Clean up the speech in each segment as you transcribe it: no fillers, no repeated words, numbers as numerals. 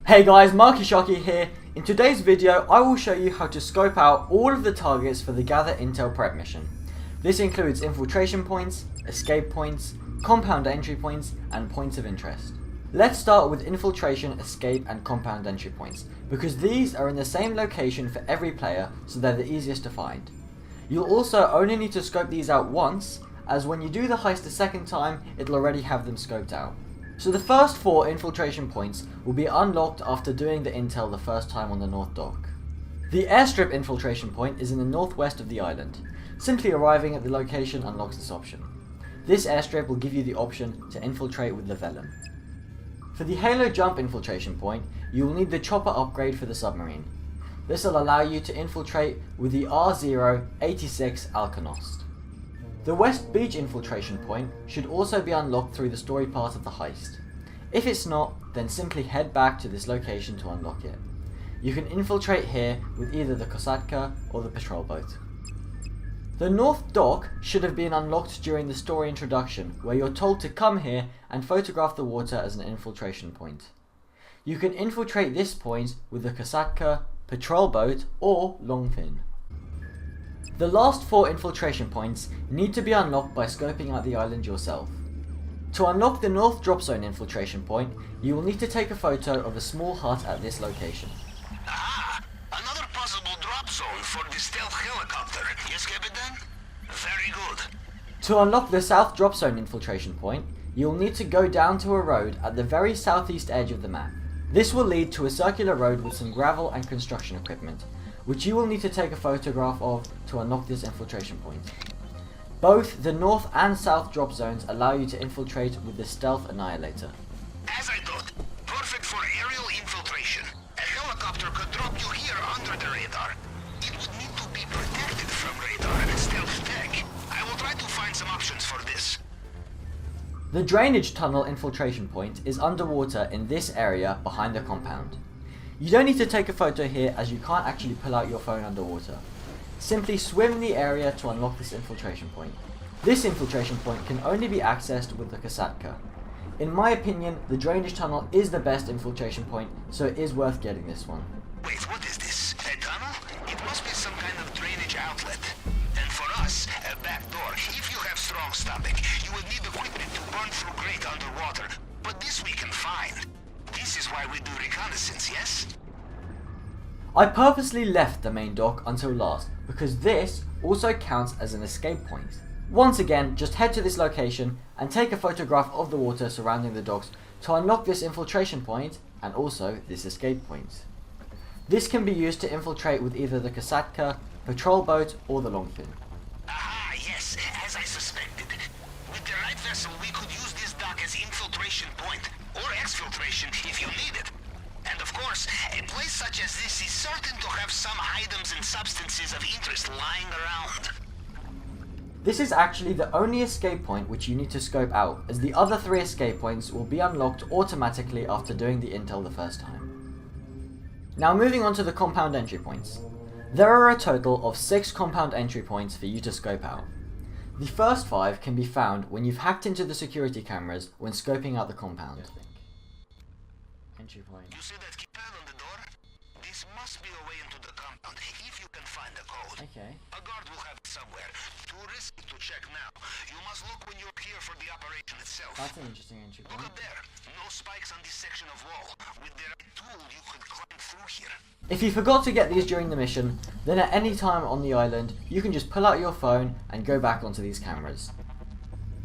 Hey guys, Marky Sharky here. In today's video, I will show you how to scope out all of the targets for the Gather Intel Prep mission. This includes infiltration points, escape points, compound entry points, and points of interest. Let's start with infiltration, escape, and compound entry points, because these are in the same location for every player, so they're the easiest to find. You'll also only need to scope these out once, as when you do the heist a second time, it'll already have them scoped out. So the first 4 infiltration points will be unlocked after doing the intel the first time on the North Dock. The airstrip infiltration point is in the northwest of the island. Simply arriving at the location unlocks this option. This airstrip will give you the option to infiltrate with the Vellum. For the Halo Jump infiltration point, you will need the chopper upgrade for the submarine. This will allow you to infiltrate with the R086 Alkonost. The West Beach infiltration point should also be unlocked through the story part of the heist. If it's not, then simply head back to this location to unlock it. You can infiltrate here with either the Kosatka or the patrol boat. The North Dock should have been unlocked during the story introduction, where you're told to come here and photograph the water as an infiltration point. You can infiltrate this point with the Kosatka, patrol boat, or Longfin. The last 4 infiltration points need to be unlocked by scoping out the island yourself. To unlock the North Drop Zone infiltration point, you will need to take a photo of a small hut at this location. Aha! Another possible drop zone for the stealth helicopter. Yes, Captain? Very good. To unlock the South Drop Zone infiltration point, you will need to go down to a road at the very southeast edge of the map. This will lead to a circular road with some gravel and construction equipment, which you will need to take a photograph of to unlock this infiltration point. Both the North and South drop zones allow you to infiltrate with the Stealth Annihilator. As I thought, perfect for aerial infiltration. A helicopter could drop you here under the radar. It would need to be protected from radar and stealth tech. I will try to find some options for this. The drainage tunnel infiltration point is underwater in this area behind the compound. You don't need to take a photo here as you can't actually pull out your phone underwater. Simply swim in the area to unlock this infiltration point. This infiltration point can only be accessed with the Kosatka. In my opinion, the drainage tunnel is the best infiltration point, so it is worth getting this one. Wait, what is this? A tunnel? It must be some kind of drainage outlet. And for us, a back door. If you have strong stomach, you will need equipment to burn through grate underwater. But this we can find. This is why we do reconnaissance, yes? I purposely left the main dock until last, because this also counts as an escape point. Once again, just head to this location and take a photograph of the water surrounding the docks to unlock this infiltration point and also this escape point. This can be used to infiltrate with either the Kosatka, patrol boat, or the Longfin. Aha, yes, as I suspected. With the right vessel, we could use this dock as infiltration point, or exfiltration if you need it. And of course, a place such as this is certain to have some items and substances of interest lying around. This is actually the only escape point which you need to scope out, as the other 3 escape points will be unlocked automatically after doing the intel the first time. Now moving on to the compound entry points. There are a total of 6 compound entry points for you to scope out. The first 5 can be found when you've hacked into the security cameras when scoping out the compound. Entry point. You see that keypad on the door? This must be a way into the compound, if you can find the code. Okay. A guard will have it somewhere. Too risky to check now. You must look when you're here for the operation itself. That's an interesting entry Look point. up there. No spikes on this section of wall. With the right tool, you could climb through here. If you forgot to get these during the mission, then at any time on the island, you can just pull out your phone and go back onto these cameras.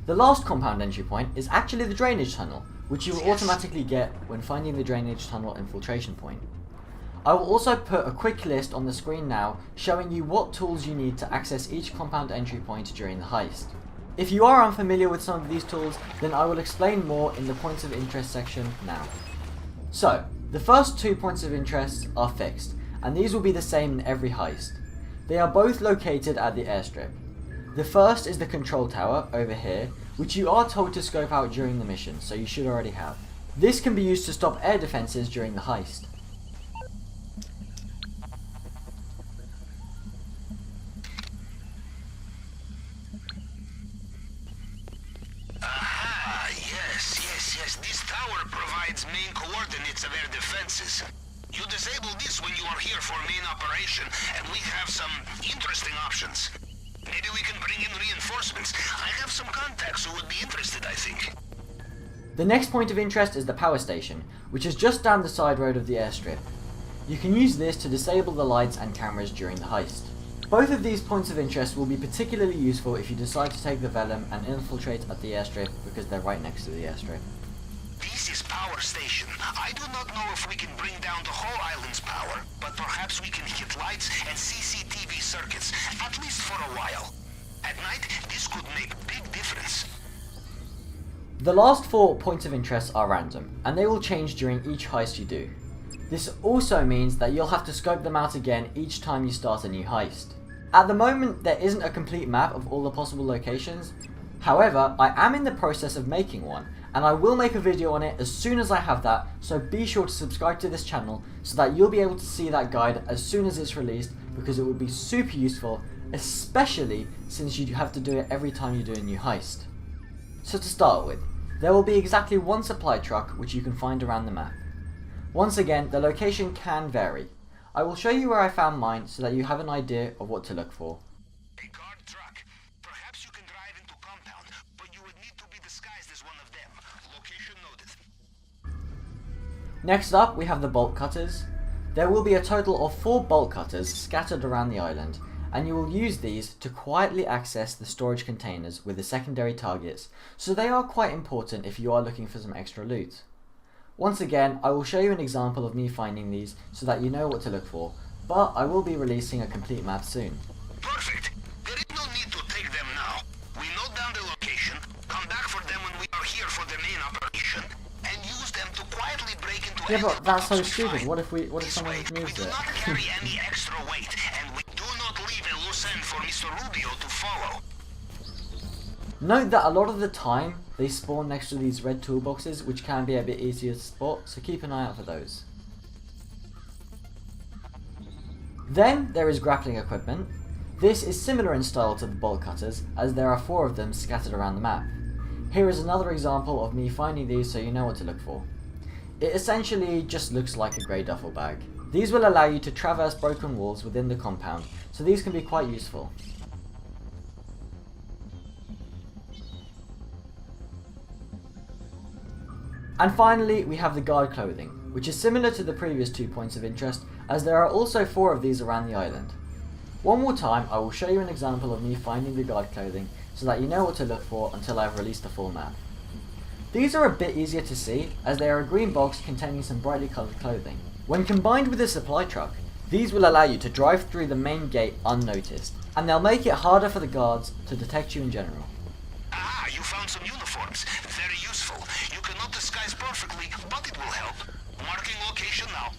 The last compound entry point is actually the drainage tunnel, which you will automatically get when finding the drainage tunnel infiltration point. I will also put a quick list on the screen now showing you what tools you need to access each compound entry point during the heist. If you are unfamiliar with some of these tools, then I will explain more in the points of interest section now. So, the first 2 points of interest are fixed, and these will be the same in every heist. They are both located at the airstrip. The first is the control tower, over here, which you are told to scope out during the mission, so you should already have. This can be used to stop air defenses during the heist. Aha, yes. This tower provides main coordinates of air defenses. is. You disable this when you are here for main operation, and we have some interesting options. Maybe we can bring in reinforcements. I have some contacts who would be interested, I think. The next point of interest is the power station, which is just down the side road of the airstrip. You can use this to disable the lights and cameras during the heist. Both of these points of interest will be particularly useful if you decide to take the Vellum and infiltrate at the airstrip, because they're right next to the airstrip. This is power station. I do not know if we can bring down the whole island's power, but perhaps we can hit lights and CCTV circuits, at least for a while. At night, this could make big difference. The last 4 points of interest are random, and they will change during each heist you do. This also means that you'll have to scope them out again each time you start a new heist. At the moment, there isn't a complete map of all the possible locations. However, I am in the process of making one, and I will make a video on it as soon as I have that, so be sure to subscribe to this channel so that you'll be able to see that guide as soon as it's released, because it will be super useful, especially since you have to do it every time you do a new heist. So to start with, there will be exactly 1 supply truck which you can find around the map. Once again, the location can vary. I will show you where I found mine so that you have an idea of what to look for. A guard truck. Perhaps you can drive into compound, but you would need to be disguised as one of them. Location noted. Next up, we have the bolt cutters. There will be a total of 4 bolt cutters scattered around the island, and you will use these to quietly access the storage containers with the secondary targets, so they are quite important if you are looking for some extra loot. Once again, I will show you an example of me finding these so that you know what to look for, but I will be releasing a complete map soon. Perfect. There is no need to take them now. We note down the location, come back for them when we are here for the main operation, and use them to quietly break into Yeah, but that's so box we stupid. find. What if This someone way, moves we do it? not carry any extra weight, and we do not leave a loose end for Mr. Rubio to follow. Note that a lot of the time they spawn next to these red toolboxes, which can be a bit easier to spot, so keep an eye out for those. Then there is grappling equipment. This is similar in style to the bolt cutters, as there are 4 of them scattered around the map. Here is another example of me finding these so you know what to look for. It essentially just looks like a grey duffel bag. These will allow you to traverse broken walls within the compound, so these can be quite useful. And finally, we have the guard clothing, which is similar to the previous 2 points of interest, as there are also 4 of these around the island. One more time, I will show you an example of me finding the guard clothing so that you know what to look for until I have released the full map. These are a bit easier to see, as they are a green box containing some brightly coloured clothing. When combined with a supply truck, these will allow you to drive through the main gate unnoticed, and they'll make it harder for the guards to detect you in general. Ah, you found some uniforms. Very useful. You cannot disguise perfectly, but it will help. Marking location now.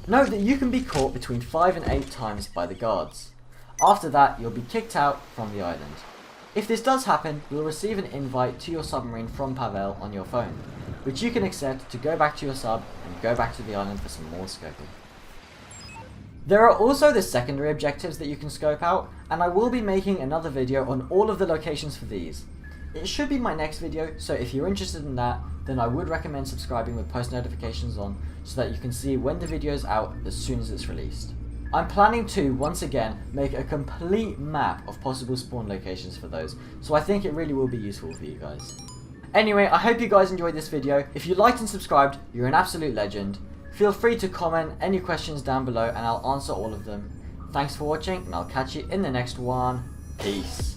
Note that you can be caught between 5 and 8 times by the guards. After that, you'll be kicked out from the island. If this does happen, you'll receive an invite to your submarine from Pavel on your phone, which you can accept to go back to your sub and go back to the island for some more scoping. There are also the secondary objectives that you can scope out, and I will be making another video on all of the locations for these. It should be my next video, so if you're interested in that, then I would recommend subscribing with post notifications on so that you can see when the video is out as soon as it's released. I'm planning to, once again, make a complete map of possible spawn locations for those, so I think it really will be useful for you guys. Anyway, I hope you guys enjoyed this video. If you liked and subscribed, you're an absolute legend. Feel free to comment any questions down below and I'll answer all of them. Thanks for watching, and I'll catch you in the next one. Peace.